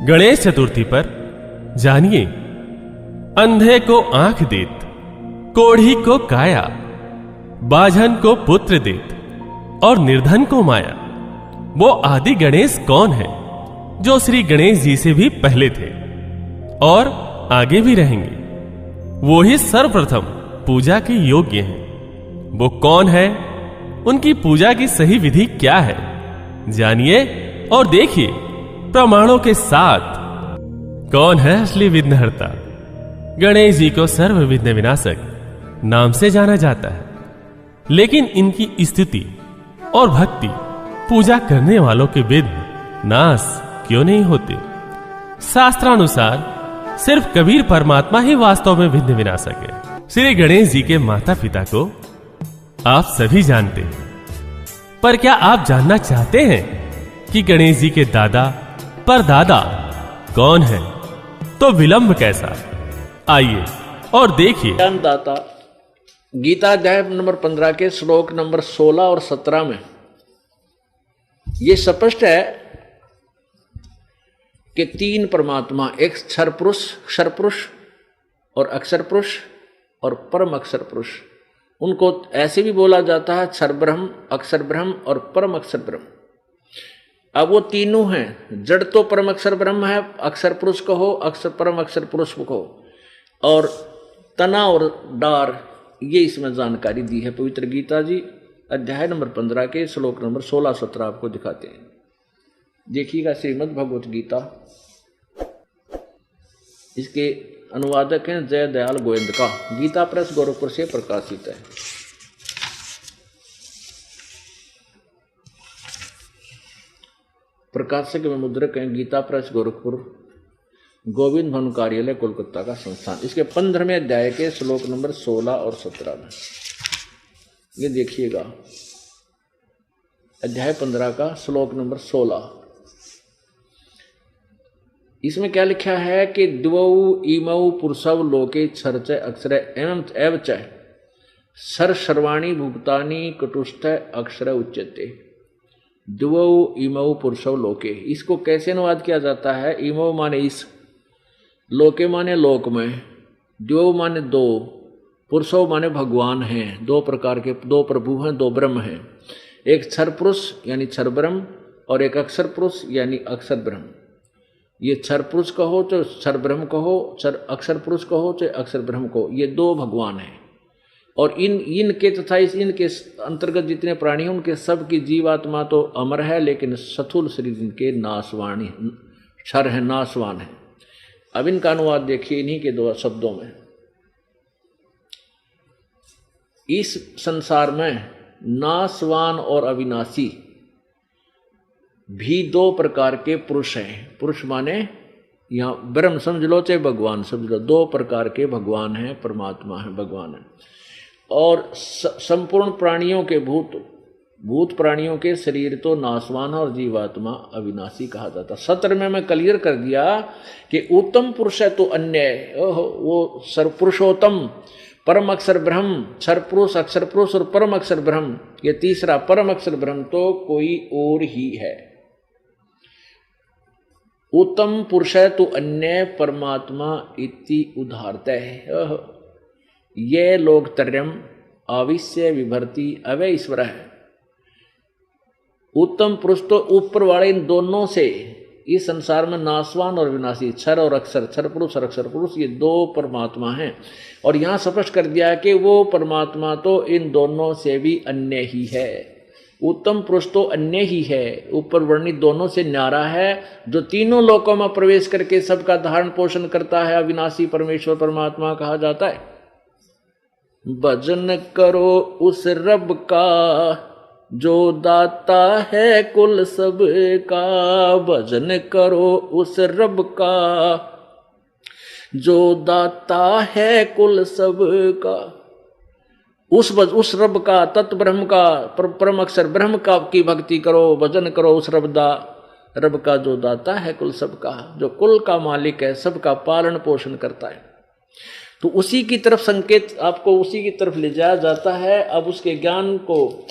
गणेश चतुर्थी पर जानिए, अंधे को आंख देत, कोढ़ी को काया, बाझन को पुत्र देत और निर्धन को माया। वो आदि गणेश कौन है जो श्री गणेश जी से भी पहले थे और आगे भी रहेंगे। वो ही सर्वप्रथम पूजा के योग्य हैं। वो कौन है, उनकी पूजा की सही विधि क्या है, जानिए और देखिए प्रमाणों के साथ। कौन है असली विघ्नहर्ता? गणेश जी को सर्व विघ्न विनाशक नाम से जाना जाता है, लेकिन इनकी स्तुति और भक्ति पूजा करने वालों के विघ्न नाश क्यों नहीं होते? शास्त्रानुसार सिर्फ कबीर परमात्मा ही वास्तव में विघ्न विनाशक है। श्री गणेश जी के माता पिता को आप सभी जानते हैं, पर क्या आप जानना चाहते हैं कि गणेश जी के दादा परदादा कौन है? तो विलंब कैसा, आइए और देखिए। ज्ञानदाता गीता अध्याय नंबर 15 के श्लोक नंबर 16 और 17 में ये स्पष्ट है कि तीन परमात्मा, एक क्षर पुरुष और अक्षर पुरुष और परम अक्षर पुरुष, उनको ऐसे भी बोला जाता है क्षर ब्रह्म, अक्षर ब्रह्म और परम अक्षर ब्रह्म। अब वो तीनों हैं। जड़ तो परम अक्षर ब्रह्म है, अक्षर पुरुष कहो, अक्षर परम अक्षर पुरुष कहो, और तना और डार, ये इसमें जानकारी दी है पवित्र गीता जी अध्याय नंबर 15 के श्लोक नंबर 16-17 आपको दिखाते हैं। देखिएगा श्रीमद् भगवत गीता, इसके अनुवादक हैं जय दयाल गोविंद का, गीता प्रेस गोरखपुर से प्रकाशित है। प्रकाशक में मुद्रक हैं गीता प्रेस गोरखपुर, गोविंद भवन कार्यालय कोलकाता का संस्थान। इसके 15वें अध्याय के श्लोक नंबर 16 और 17 में ये देखिएगा, अध्याय 15 का श्लोक नंबर 16। इसमें क्या लिखा है कि द्वौ इमौ पुरुषव लोके क्षरच अक्षर एवं एवच सर सर्वाणी भूतानि कटुष्ट अक्षर उच्यते। द्वौ इमौ पुरुषव लोके, इसको कैसे अनुवाद किया जाता है? इमौ माने इस, लोके माने लोक में, द्वौ माने दो, पुरुषव माने भगवान हैं। दो प्रकार के, दो प्रभु हैं, दो ब्रह्म हैं। एक क्षर पुरुष यानी क्षर ब्रह्म और एक अक्षर पुरुष यानी अक्षर ब्रह्म। ये क्षर पुरुष कहो तो क्षर ब्रह्म कहो, क्षर अक्षर पुरुष कहो तो अक्षर ब्रह्म कहो, ये दो भगवान हैं। और इनके तथा इनके अंतर्गत जितने प्राणी हैं उनके सब की जीवात्मा तो अमर है, लेकिन स्थूल शरीर इनके नाशवाणी, क्षर है, नाशवान है। अब इनका अनुवाद देखिए इन्हीं के दो शब्दों में। इस संसार में नाशवान और अविनाशी भी दो प्रकार के पुरुष हैं। पुरुष माने यहाँ ब्रह्म समझ लो चाहे भगवान समझ लो, दो प्रकार के भगवान हैं, परमात्मा है, भगवान है। और संपूर्ण प्राणियों के भूत प्राणियों के शरीर तो नाशवान और जीवात्मा अविनाशी कहा जाता। सत्र में मैं क्लियर कर दिया कि उत्तम पुरुष है तो अन्य, वो सर्वपुरुषोत्तम परम अक्षर ब्रह्म, क्षर पुरुष, अक्षर पुरुष और परम अक्षर ब्रह्म, ये तीसरा परम अक्षर ब्रह्म तो कोई और ही है। उत्तम पुरुष है तो अन्य परमात्मा इति उदाहरता है। ये लोग तर्यम आविश्य विभर्ति अवय ईश्वर है। उत्तम पुरुष तो ऊपर वाले इन दोनों से, इस संसार में नाशवान और विनाशी, क्षर और अक्षर, क्षर पुरुष और अक्षर पुरुष, ये दो परमात्मा हैं। और यहाँ स्पष्ट कर दिया कि वो परमात्मा तो इन दोनों से भी अन्य ही है। उत्तम पुरुष तो अन्य ही है, ऊपर वर्णित दोनों से न्यारा है, जो तीनों लोकों में प्रवेश करके सबका धारण पोषण करता है, अविनाशी परमेश्वर परमात्मा कहा जाता है। भजन करो उस रब का जो दाता है कुल सब का, भजन करो उस रब का जो दाता है कुल सब का। उस रब का, तत् ब्रह्म का, परम अक्षर ब्रह्म का की भक्ति करो, भजन करो उस रब का जो दाता है कुल सब का, जो कुल का मालिक है, सबका पालन पोषण करता है। तो उसी की तरफ संकेत, आपको उसी की तरफ ले जाया जाता है। अब उसके ज्ञान को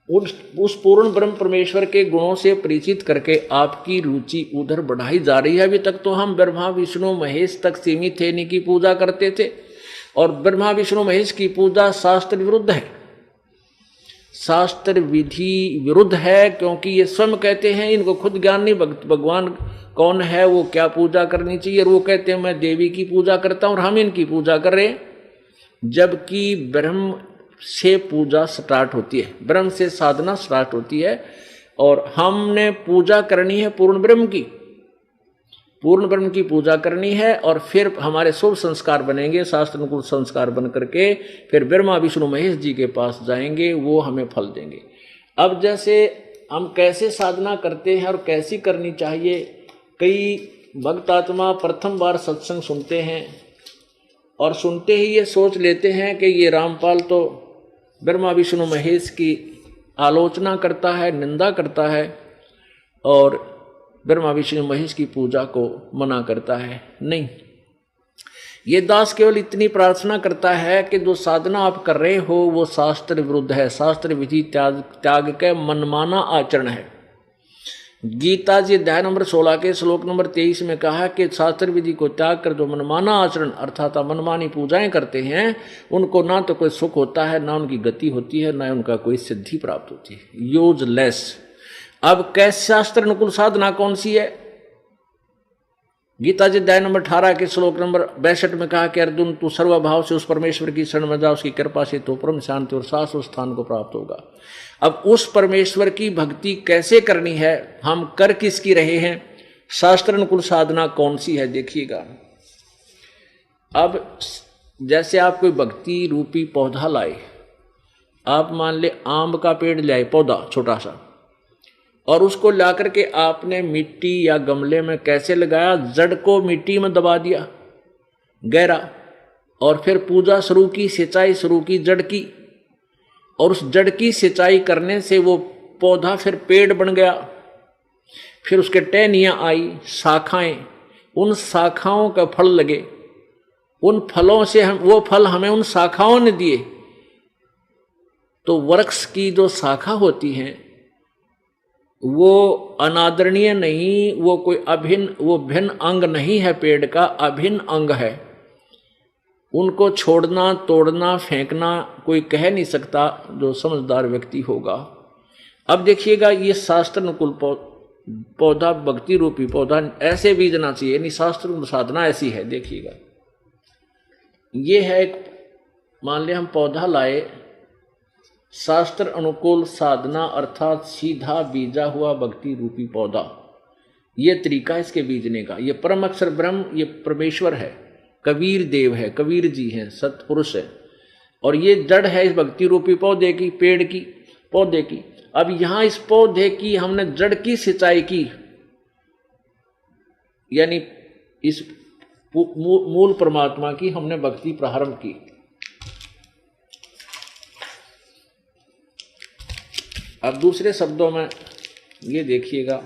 उस पूर्ण ब्रह्म परमेश्वर के गुणों से परिचित करके आपकी रुचि उधर बढ़ाई जा रही है। अभी तक तो हम ब्रह्मा विष्णु महेश तक सीमित थे, इन्हीं की पूजा करते थे, और ब्रह्मा विष्णु महेश की पूजा शास्त्र विरुद्ध है, शास्त्र विधि विरुद्ध है, क्योंकि ये स्वयं कहते हैं, इनको खुद ज्ञान नहीं भगवान कौन है, वो क्या पूजा करनी चाहिए, और वो कहते हैं मैं देवी की पूजा करता हूं और हम इनकी पूजा कर रहे हैं, जबकि ब्रह्म से पूजा स्टार्ट होती है, ब्रह्म से साधना स्टार्ट होती है, और हमने पूजा करनी है पूर्ण ब्रह्म की, पूर्ण ब्रह्म की पूजा करनी है, और फिर हमारे शुभ संस्कार बनेंगे, शास्त्र अनुकूल संस्कार बन करके फिर ब्रह्मा विष्णु महेश जी के पास जाएंगे, वो हमें फल देंगे। अब जैसे हम कैसे साधना करते हैं और कैसी करनी चाहिए, कई भक्त आत्मा प्रथम बार सत्संग सुनते हैं और सुनते ही ये सोच लेते हैं कि ये रामपाल तो ब्रह्मा विष्णु महेश की आलोचना करता है, निंदा करता है और ब्रह्मा विष्णु महेश की पूजा को मना करता है। नहीं, ये दास केवल इतनी प्रार्थना करता है कि जो साधना आप कर रहे हो वो शास्त्र विरुद्ध है, शास्त्र विधि त्याग के मनमाना आचरण है। गीता जी अध्याय नंबर 16 के श्लोक नंबर 23 में कहा कि शास्त्र विधि को त्याग कर जो मनमाना आचरण अर्थात मनमानी पूजाएं करते हैं, उनको ना तो कोई सुख होता है, ना उनकी गति होती है, ना उनका कोई सिद्धि प्राप्त होती है, यूजलेस। अब कैसे शास्त्र अनुकूल साधना कौन सी है? गीता जी अध्याय नंबर 18 के श्लोक नंबर 62 में कहा कि अर्जुन तू सर्वभाव से उस परमेश्वर की शरण में जा, उसकी कृपा से तो परम शांति और शाश्वत स्थान को प्राप्त होगा। अब उस परमेश्वर की भक्ति कैसे करनी है, हम कर किसकी रहे हैं, शास्त्र अनुकूल साधना कौन सी है, देखिएगा। अब जैसे आप कोई भक्ति रूपी पौधा लाए, आप मान ले आम का पेड़ लाए पौधा छोटा सा, और उसको ला करके आपने मिट्टी या गमले में कैसे लगाया, जड़ को मिट्टी में दबा दिया गहरा, और फिर पूजा शुरू की, सिंचाई शुरू की जड़ की, और उस जड़ की सिंचाई करने से वो पौधा फिर पेड़ बन गया, फिर उसके टहनियाँ आई, शाखाएं, उन शाखाओं का फल लगे, उन फलों से हम वो फल हमें उन शाखाओं ने दिए। तो वृक्ष की जो शाखा होती हैं वो अनादरणीय नहीं, वो कोई अभिन्न, वो भिन्न अंग नहीं है, पेड़ का अभिन्न अंग है। उनको छोड़ना, तोड़ना, फेंकना कोई कह नहीं सकता जो समझदार व्यक्ति होगा। अब देखिएगा, ये शास्त्र अनुकूल पौधा, भक्ति रूपी पौधा ऐसे बीजना चाहिए, यानी शास्त्र अनुकूल साधना ऐसी है। देखिएगा, ये है एक, मान लिया हम पौधा लाए, शास्त्र अनुकूल साधना अर्थात सीधा बीजा हुआ भक्ति रूपी पौधा, ये तरीका इसके बीजने का। ये परम अक्षर ब्रह्म, ये परमेश्वर है, कबीर देव है, कबीर जी हैं, सतपुरुष है, और ये जड़ है इस भक्ति रूपी पौधे की, पेड़ की, पौधे की। अब यहां इस पौधे की हमने जड़ की सिंचाई की, यानी इस मूल परमात्मा की हमने भक्ति प्रारंभ की। अब दूसरे शब्दों में ये देखिएगा,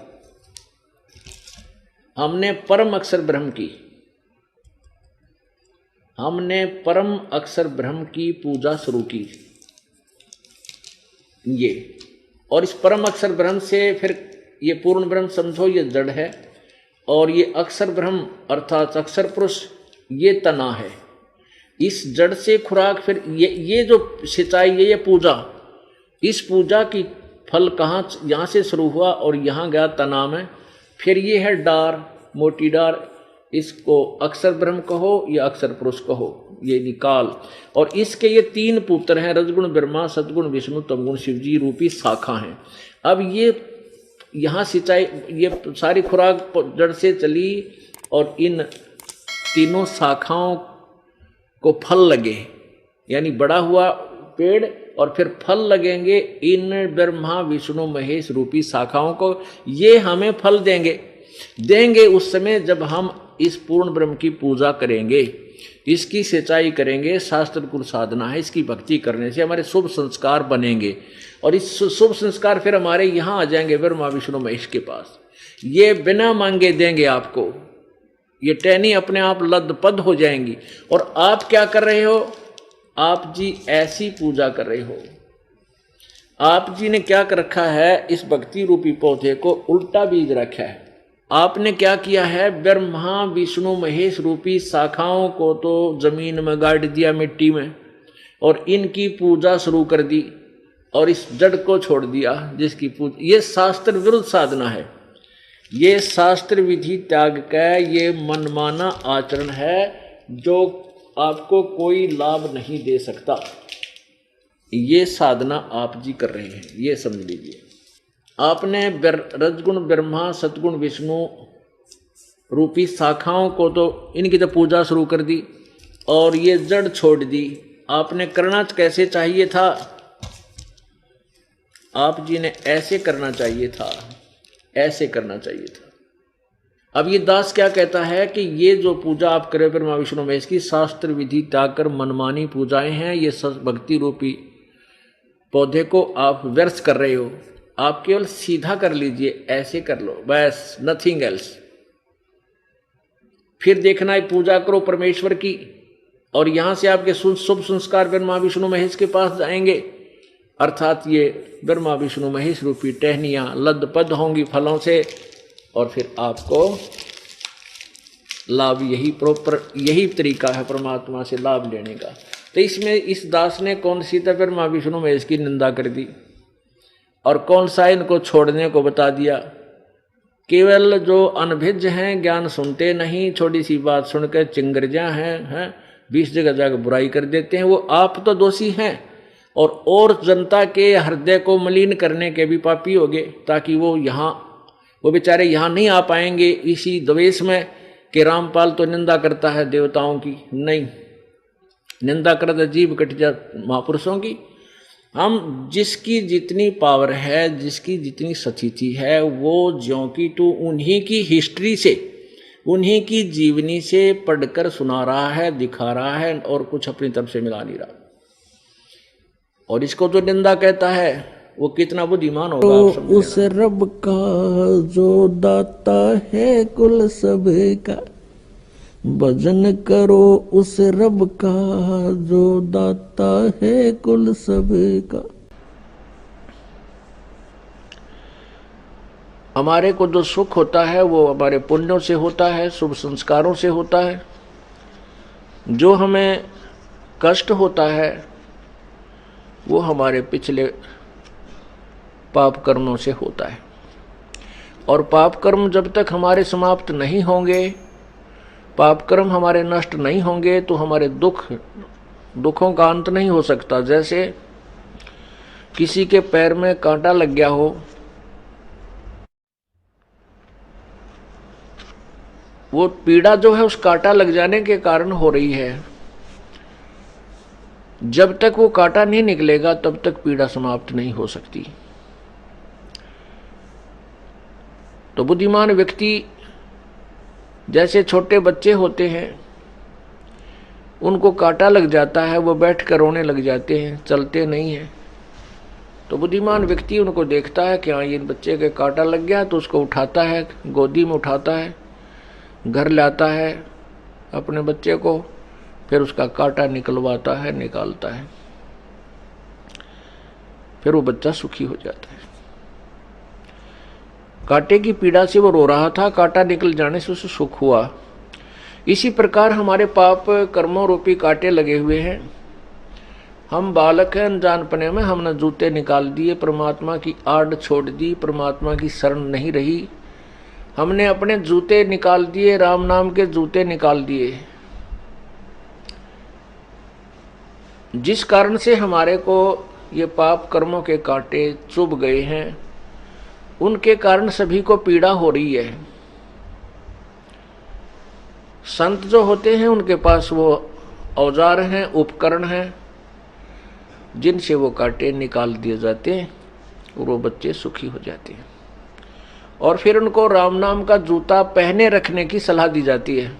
हमने परम अक्षर ब्रह्म की, हमने परम अक्षर ब्रह्म की पूजा शुरू की, ये, और इस परम अक्षर ब्रह्म से फिर ये पूर्ण ब्रह्म समझो ये जड़ है, और ये अक्षर ब्रह्म अर्थात अक्षर पुरुष ये तना है। इस जड़ से खुराक, फिर ये जो सिंचाई, ये पूजा, इस पूजा की फल कहाँ, यहाँ से शुरू हुआ और यहाँ गया तना में, फिर ये है डार, मोटी डार, इसको अक्षर ब्रह्म कहो या अक्षर पुरुष कहो, ये निकाल, और इसके ये तीन पुत्र हैं, रजगुण ब्रह्मा, सतगुण विष्णु, तमगुण शिवजी रूपी शाखा हैं। अब ये यहाँ सिंचाई, ये सारी खुराक जड़ से चली और इन तीनों शाखाओं को फल लगे, यानी बड़ा हुआ पेड़ और फिर फल लगेंगे इन ब्रह्मा विष्णु महेश रूपी शाखाओं को, ये हमें फल देंगे उस समय जब हम इस पूर्ण ब्रह्म की पूजा करेंगे, इसकी सिंचाई करेंगे। शास्त्र कुल साधना है, इसकी भक्ति करने से हमारे शुभ संस्कार बनेंगे, और इस शुभ संस्कार फिर हमारे यहाँ आ जाएंगे ब्रह्मा विष्णु महेश के पास। ये बिना मांगे देंगे आपको, ये टहनी अपने आप लदपद हो जाएंगी। और आप क्या कर रहे हो, आप जी ऐसी पूजा कर रहे हो, आप जी ने क्या कर रखा है, इस भक्ति रूपी पौधे को उल्टा बीज रखा है। आपने क्या किया है, ब्रह्मा विष्णु महेश रूपी शाखाओं को तो जमीन में गाड़ दिया, मिट्टी में, और इनकी पूजा शुरू कर दी, और इस जड़ को छोड़ दिया जिसकी पूजा। ये शास्त्र विरुद्ध साधना है, ये शास्त्र विधि त्याग का ये मनमाना आचरण है जो आपको कोई लाभ नहीं दे सकता। ये साधना आप जी कर रहे हैं, ये समझ लीजिए। आपने रजगुण ब्रह्मा सतगुण विष्णु रूपी शाखाओं को तो इनकी तो पूजा शुरू कर दी और ये जड़ छोड़ दी। आपने करना कैसे चाहिए था, आप जी ने ऐसे करना चाहिए था, ऐसे करना चाहिए था। अब ये दास क्या कहता है कि ये जो पूजा आप करें ब्रह्मा विष्णु महेश की, शास्त्र विधि त्याग कर मनमानी पूजाएं हैं, ये भक्ति रूपी पौधे को आप व्यर्थ कर रहे हो। आप केवल सीधा कर लीजिए, ऐसे कर लो बस, नथिंग एल्स। फिर देखना है पूजा करो परमेश्वर की, और यहां से आपके शुभ संस्कार ब्रह्मा विष्णु महेश के पास जाएंगे, अर्थात ये ब्रह्मा विष्णु महेश रूपी टहनियां लदपद होंगी फलों से, और फिर आपको लाभ यही तरीका है परमात्मा से लाभ लेने का। तो इसमें इस दास ने कौन सी तो ब्रह्मा विष्णु महेश की निंदा कर दी, और कौन सा इनको छोड़ने को बता दिया। केवल जो अनभिज्ञ हैं, ज्ञान सुनते नहीं, छोटी सी बात सुनकर चिंगरजा हैं, 20 जगह जाकर बुराई कर देते हैं, वो आप तो दोषी हैं, और जनता के हृदय को मलिन करने के भी पापी होंगे, ताकि वो बेचारे यहाँ नहीं आ पाएंगे इसी द्वेष में कि रामपाल तो निंदा करता है देवताओं की। नहीं, निंदा करता जीव कट जा महापुरुषों की। हम जिसकी जितनी पावर है, जिसकी जितनी सचिति है, वो ज्यों की तो उन्हीं की हिस्ट्री से, उन्हीं की जीवनी से पढ़कर सुना रहा है, दिखा रहा है, और कुछ अपनी तरफ से मिला नहीं रहा। और इसको जो निंदा कहता है वो कितना बुद्धिमान होगा आप समझ। उस रब का जो दाता है कुल सब का, भजन करो उस रब का जो दाता है कुल सब का। हमारे को जो सुख होता है वो हमारे पुण्यों से होता है, शुभ संस्कारों से होता है। जो हमें कष्ट होता है वो हमारे पिछले पाप कर्मों से होता है, और पाप कर्म जब तक हमारे समाप्त नहीं होंगे, पाप कर्म हमारे नष्ट नहीं होंगे, तो हमारे दुखों का अंत नहीं हो सकता। जैसे किसी के पैर में कांटा लग गया हो, वो पीड़ा जो है उस कांटा लग जाने के कारण हो रही है। जब तक वो कांटा नहीं निकलेगा तब तक पीड़ा समाप्त नहीं हो सकती। तो बुद्धिमान व्यक्ति, जैसे छोटे बच्चे होते हैं, उनको कांटा लग जाता है, वो बैठ कर रोने लग जाते हैं, चलते नहीं हैं। तो बुद्धिमान व्यक्ति उनको देखता है कि हाँ ये बच्चे के कांटा लग गया, तो उसको उठाता है, गोदी में उठाता है, घर लाता है अपने बच्चे को, फिर उसका कांटा निकलवाता है, निकालता है, फिर वो बच्चा सुखी हो जाता है। कांटे की पीड़ा से वो रो रहा था, कांटा निकल जाने से उसे सुख हुआ। इसी प्रकार हमारे पाप कर्मों रूपी कांटे लगे हुए हैं। हम बालक हैं, अनजानपने में हमने जूते निकाल दिए, परमात्मा की आड़ छोड़ दी, परमात्मा की शरण नहीं रही, हमने अपने जूते निकाल दिए, राम नाम के जूते निकाल दिए, जिस कारण से हमारे को ये पाप कर्मों के कांटे चुभ गए हैं। उनके कारण सभी को पीड़ा हो रही है। संत जो होते हैं उनके पास वो औजार हैं, उपकरण हैं, जिनसे वो कांटे निकाल दिए जाते हैं और वो बच्चे सुखी हो जाते हैं। और फिर उनको राम नाम का जूता पहने रखने की सलाह दी जाती है।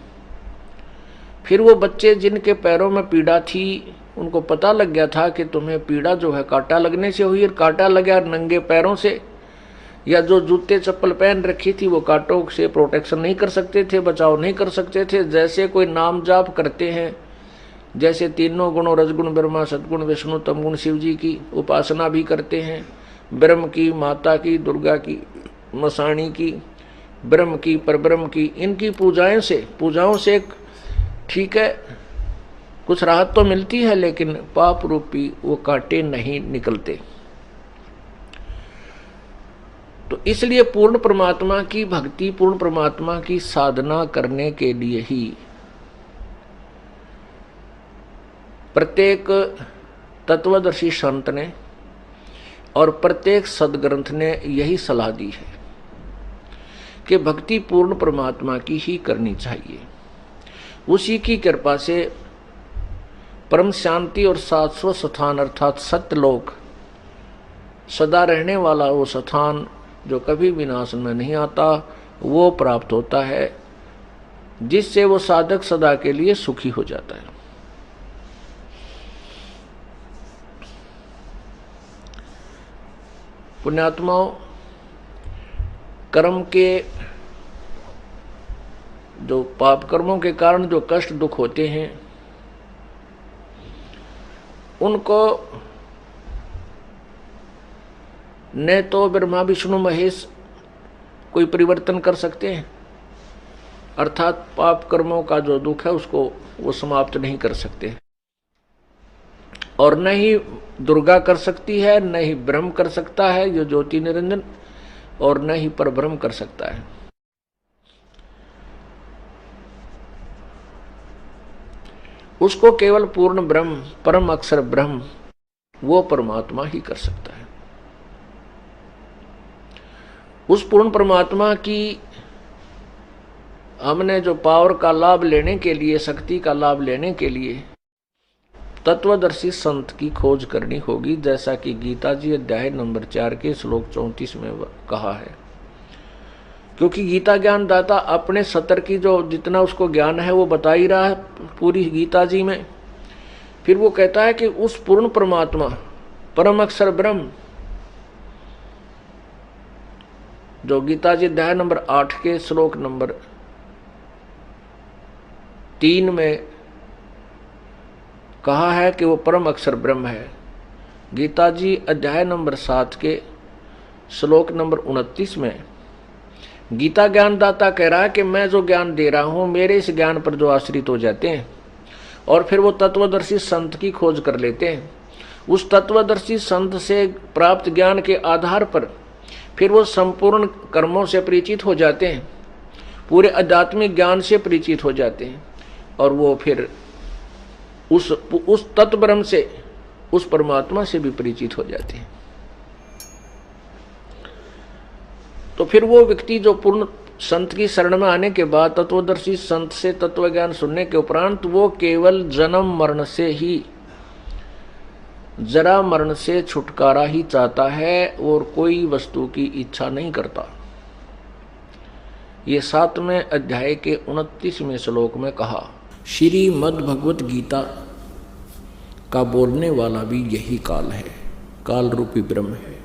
फिर वो बच्चे जिनके पैरों में पीड़ा थी, उनको पता लग गया था कि तुम्हें पीड़ा जो है कांटा लगने से हुई, और कांटा लगा नंगे पैरों से, या जो जूते चप्पल पहन रखी थी वो कांटों से प्रोटेक्शन नहीं कर सकते थे, बचाव नहीं कर सकते थे। जैसे कोई नाम जाप करते हैं जैसे तीनों गुणों रजगुण ब्रह्मा, सद्गुण विष्णु, तमगुण शिव जी की उपासना भी करते हैं, ब्रह्म की, माता की, दुर्गा की, मसाणी की, ब्रह्म की, परब्रह्म की, इनकी पूजाओं से ठीक है कुछ राहत तो मिलती है, लेकिन पाप रूपी वो कांटे नहीं निकलते। तो इसलिए पूर्ण परमात्मा की भक्ति, पूर्ण परमात्मा की साधना करने के लिए ही प्रत्येक तत्वदर्शी संत ने और प्रत्येक सदग्रंथ ने यही सलाह दी है कि भक्ति पूर्ण परमात्मा की ही करनी चाहिए। उसी की कृपा से परम शांति और शाश्वत स्थान अर्थात सत्यलोक, सदा रहने वाला वो स्थान जो कभी विनाश में नहीं आता, वो प्राप्त होता है, जिससे वो साधक सदा के लिए सुखी हो जाता है। पुण्यात्माओं, कर्म के जो पाप कर्मों के कारण जो कष्ट दुख होते हैं, उनको न तो ब्रह्मा विष्णु महेश कोई परिवर्तन कर सकते हैं, अर्थात पाप कर्मों का जो दुख है उसको वो समाप्त नहीं कर सकते, और न ही दुर्गा कर सकती है, न ही ब्रह्म कर सकता है जो ज्योति निरंजन, और न ही परब्रह्म कर सकता है। उसको केवल पूर्ण ब्रह्म, परम अक्षर ब्रह्म, वो परमात्मा ही कर सकता है। उस पूर्ण परमात्मा की हमने जो पावर का लाभ लेने के लिए, शक्ति का लाभ लेने के लिए तत्वदर्शी संत की खोज करनी होगी, जैसा कि गीता जी अध्याय नंबर 4 के श्लोक 34 में कहा है। क्योंकि गीता ज्ञान दाता अपने सतर की जो जितना उसको ज्ञान है वो बता ही रहा है पूरी गीता जी में। फिर वो कहता है कि उस पूर्ण परमात्मा, परम अक्षर ब्रह्म, जो गीता जी अध्याय नंबर 8 के श्लोक नंबर 3 में कहा है कि वो परम अक्षर ब्रह्म है। गीता जी अध्याय नंबर 7 के श्लोक नंबर 29 में गीता ज्ञानदाता कह रहा है कि मैं जो ज्ञान दे रहा हूं, मेरे इस ज्ञान पर जो आश्रित हो जाते हैं और फिर वो तत्वदर्शी संत की खोज कर लेते हैं, उस तत्वदर्शी संत से प्राप्त ज्ञान के आधार पर फिर वो संपूर्ण कर्मों से परिचित हो जाते हैं, पूरे आध्यात्मिक ज्ञान से परिचित हो जाते हैं, और वो फिर उस तत्व ब्रह्म से, उस परमात्मा से भी परिचित हो जाते हैं। तो फिर वो व्यक्ति जो पूर्ण संत की शरण में आने के बाद, तत्वदर्शी संत से तत्व ज्ञान सुनने के उपरांत, वो केवल जन्म मरण से ही, जरा मरण से छुटकारा ही चाहता है और कोई वस्तु की इच्छा नहीं करता। ये 7वें अध्याय के 29वें श्लोक में कहा। श्रीमद् भगवत गीता का बोलने वाला भी यही काल है, काल रूपी ब्रह्म है,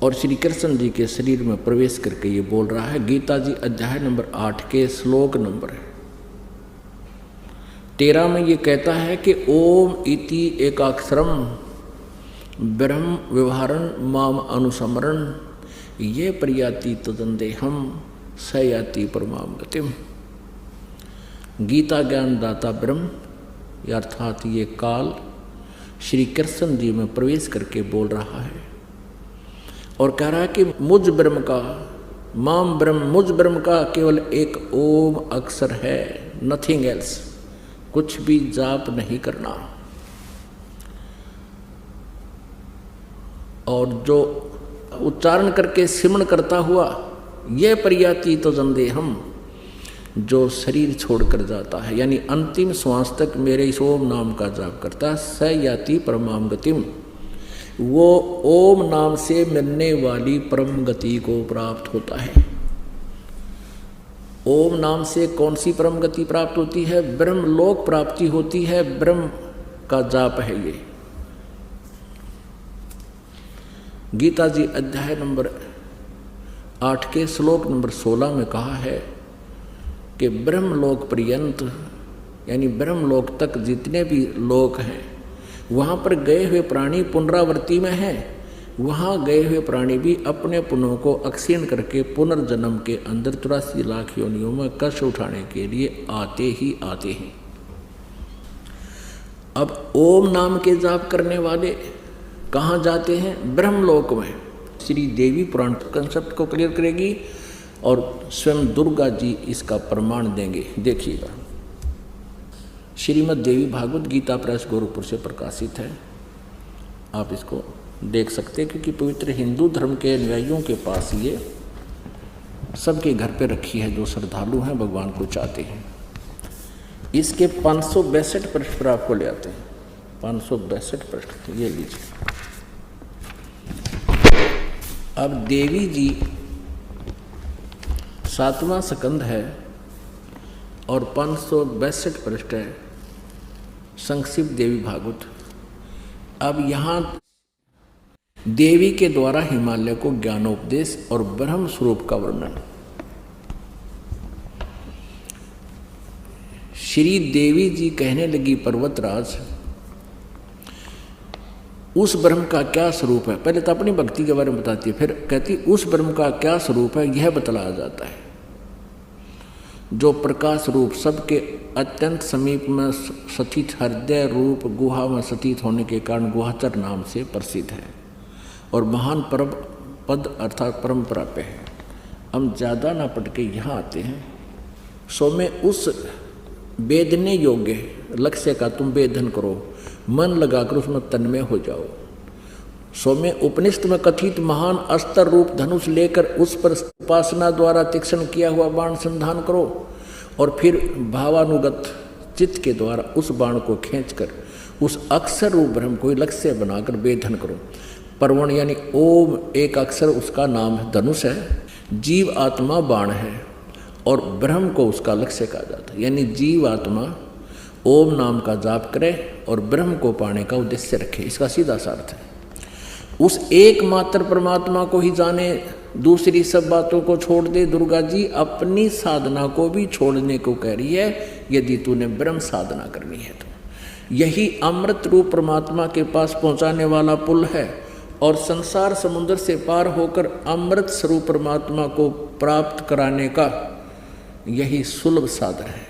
और श्री कृष्ण जी के शरीर में प्रवेश करके ये बोल रहा है। गीता जी अध्याय नंबर 8 के श्लोक नंबर 13 में ये कहता है कि ओम इति एकाक्षरम ब्रह्म व्यवहारन माम अनुसमरण ये प्रयाति तदंदेहम स याति परमाम गतिम। गीता ज्ञान दाता ब्रह्म अर्थात ये काल श्री कृष्ण जी में प्रवेश करके बोल रहा है और कह रहा है कि मुझ ब्रह्म का, माम ब्रह्म, मुझ ब्रह्म का केवल एक ओम अक्षर है, नथिंग एल्स, कुछ भी जाप नहीं करना। और जो उच्चारण करके सिमरण करता हुआ ये प्रयाति तो जंदे हम, जो शरीर छोड़कर जाता है, यानी अंतिम श्वास तक मेरे इस ओम नाम का जाप करता है, स याति परमाम गतिम, वो ओम नाम से मिलने वाली परम गति को प्राप्त होता है। ओम नाम से कौन सी परम गति प्राप्त होती है? ब्रह्म लोक प्राप्ति होती है, ब्रह्म का जाप है ये। गीता जी अध्याय नंबर 8 के श्लोक नंबर 16 में कहा है कि ब्रह्मलोक पर्यंत यानी ब्रह्मलोक तक जितने भी लोक हैं वहाँ पर गए हुए प्राणी पुनरावृत्ति में हैं। वहाँ गए हुए प्राणी भी अपने पुण्यों को अक्षीण करके पुनर्जन्म के अंदर 83 लाख योनियों में कष्ट उठाने के लिए आते ही आते हैं। अब ओम नाम के जाप करने वाले कहाँ जाते हैं? ब्रह्मलोक में। श्री देवी पुराण कंसेप्ट को क्लियर करेगी और स्वयं दुर्गा जी इसका प्रमाण देंगे। देखिएगा, श्रीमद् देवी भागवत गीता प्रेस गोरखपुर से प्रकाशित है। आप इसको देख सकते हैं क्योंकि पवित्र हिंदू धर्म के अनुयायियों के पास ये सबके घर पे रखी है जो श्रद्धालु हैं, भगवान को चाहते हैं। इसके 562 पृष्ठ पर आपको ले आते हैं। 562 पृष्ठ ये लीजिए। अब देवी जी 7वां स्कंद है और 562 पृष्ठ है संक्षिप्त देवी भागवत। अब यहाँ देवी के द्वारा हिमालय को ज्ञानोपदेश और ब्रह्म स्वरूप का वर्णन। श्री देवी जी कहने लगी, पर्वतराज उस ब्रह्म का क्या स्वरूप है? पहले तो अपनी भक्ति के बारे में बताती है, फिर कहती उस ब्रह्म का क्या स्वरूप है यह बतलाया जाता है, जो प्रकाश रूप सबके अत्यंत समीप में स्थित हृदय रूप गुहा में स्थित होने के कारण गुहाचर नाम से प्रसिद्ध है और महान परम पद अर्थात परंपरा पे है। हम ज़्यादा ना पढ़ के यहाँ आते हैं। सो में उस वेदने योग्य लक्ष्य का तुम वेदन करो, मन लगाकर उसमें तन्मय हो जाओ। सो में उपनिषद में कथित महान अस्त्र रूप धनुष लेकर उस पर उपासना द्वारा तीक्ष्ण किया हुआ बाण संधान करो और फिर भावानुगत चित्त के द्वारा उस बाण को खींचकर उस अक्षर रूप ब्रह्म को लक्ष्य बनाकर वेदन करो। परवण यानी ओम एक अक्षर उसका नाम है, धनुष है, जीव आत्मा बाण है और ब्रह्म को उसका लक्ष्य कहा जाता है। यानी जीव आत्मा ओम नाम का जाप करे और ब्रह्म को पाने का उद्देश्य रखे। इसका सीधा सा अर्थ है उस एकमात्र परमात्मा को ही जाने, दूसरी सब बातों को छोड़ दे। दुर्गा जी अपनी साधना को भी छोड़ने को कह रही है यदि तूने ब्रह्म साधना करनी है तो। यही अमृत रूप परमात्मा के पास पहुंचाने वाला पुल है और संसार समुद्र से पार होकर अमृत स्वरूप परमात्मा को प्राप्त कराने का यही सुलभ साधन है।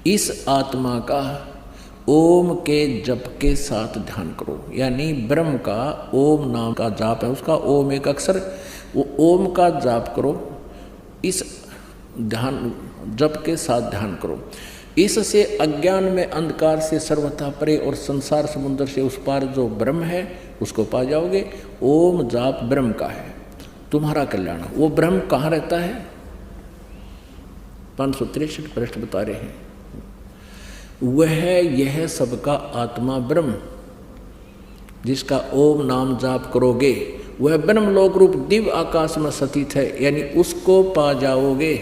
इस आत्मा का ओम के जप के साथ ध्यान करो। यानी ब्रह्म का ओम नाम का जाप है, उसका ओम एक अक्षर, वो ओम का जाप करो। इस ध्यान जप के साथ ध्यान करो। इससे अज्ञान में अंधकार से सर्वथा परे और संसार समुद्र से उस पार जो ब्रह्म है उसको पा जाओगे। ओम जाप ब्रह्म का है, तुम्हारा कल्याण। वो ब्रह्म कहाँ रहता है? 563 पृष्ठ बता रहे हैं। वह यह सबका आत्मा ब्रह्म जिसका ओम नाम जाप करोगे वह ब्रह्म लोक रूप दिव्य आकाश में स्थित है। यानी उसको पा जाओगे,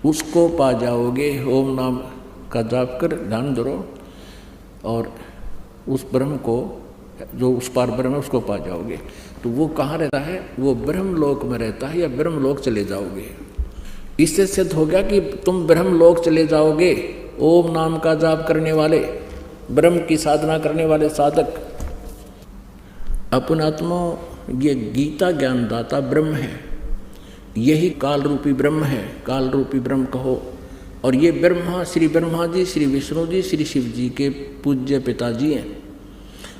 उसको पा जाओगे। ओम नाम का जाप कर ध्यान धरो और उस ब्रह्म को, जो उस पार ब्रह्म है, उसको पा जाओगे। तो वो कहाँ रहता है? वो ब्रह्म लोक में रहता है या ब्रह्म लोक चले जाओगे। इससे सिद्ध हो गया कि तुम ब्रह्म लोक चले जाओगे। ओम नाम का जाप करने वाले, ब्रह्म की साधना करने वाले साधक। अपनात्मा ये गीता ज्ञानदाता ब्रह्म है, यही काल रूपी ब्रह्म है, काल रूपी ब्रह्म कहो। और ये ब्रह्मा श्री ब्रह्मा जी, श्री विष्णु जी, श्री शिव जी के पूज्य पिताजी हैं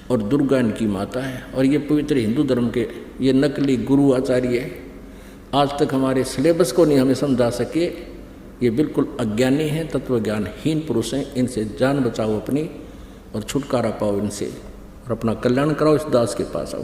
और दुर्गा इनकी माता है। और ये पवित्र हिंदू धर्म के ये नकली गुरु आचार्य है, आज तक हमारे सिलेबस को नहीं हमें समझा सके। ये बिल्कुल अज्ञानी हैं, तत्वज्ञानहीन पुरुष हैं। इनसे जान बचाओ अपनी और छुटकारा पाओ इनसे और अपना कल्याण कराओ। इस दास के पास आओ।